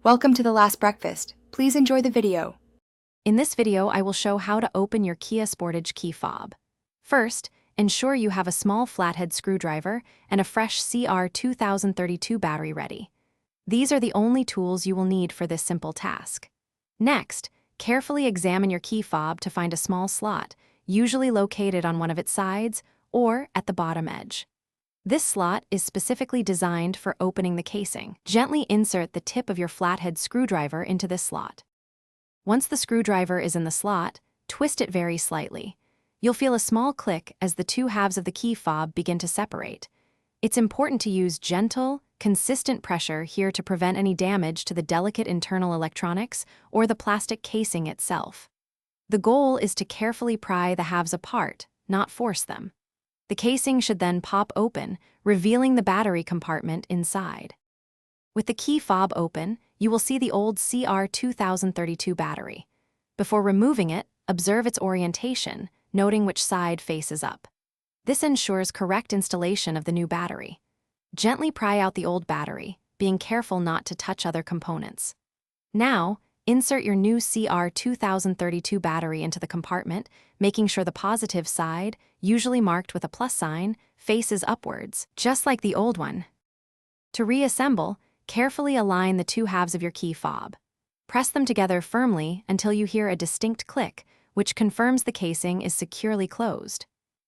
Welcome to The Last Breakfast. Please enjoy the video. In this video, I will show how to open your Kia Sportage key fob. First, ensure you have a small flathead screwdriver and a fresh CR2032 battery ready. These are the only tools you will need for this simple task. Next, carefully examine your key fob to find a small slot, usually located on one of its sides or at the bottom edge. This slot is specifically designed for opening the casing. Gently insert the tip of your flathead screwdriver into this slot. Once the screwdriver is in the slot, twist it very slightly. You'll feel a small click as the two halves of the key fob begin to separate. It's important to use gentle, consistent pressure here to prevent any damage to the delicate internal electronics or the plastic casing itself. The goal is to carefully pry the halves apart, not force them. The casing should then pop open, revealing the battery compartment inside. With the key fob open, you will see the old CR2032 battery. Before removing it, observe its orientation, noting which side faces up. This ensures correct installation of the new battery. Gently pry out the old battery, being careful not to touch other components. Now, insert your new CR2032 battery into the compartment, making sure the positive side, usually marked with a plus sign, faces upwards, just like the old one. To reassemble, carefully align the two halves of your key fob. Press them together firmly until you hear a distinct click, which confirms the casing is securely closed.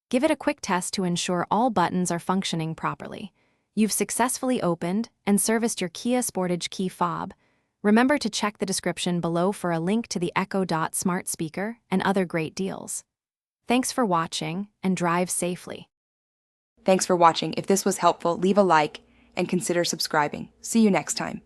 Give it a quick test to ensure all buttons are functioning properly. You've successfully opened and serviced your Kia Sportage key fob. Remember to check the description below for a link to the Echo Dot smart speaker and other great deals. Thanks for watching, and drive safely. Thanks for watching. If this was helpful, leave a like and consider subscribing. See you next time.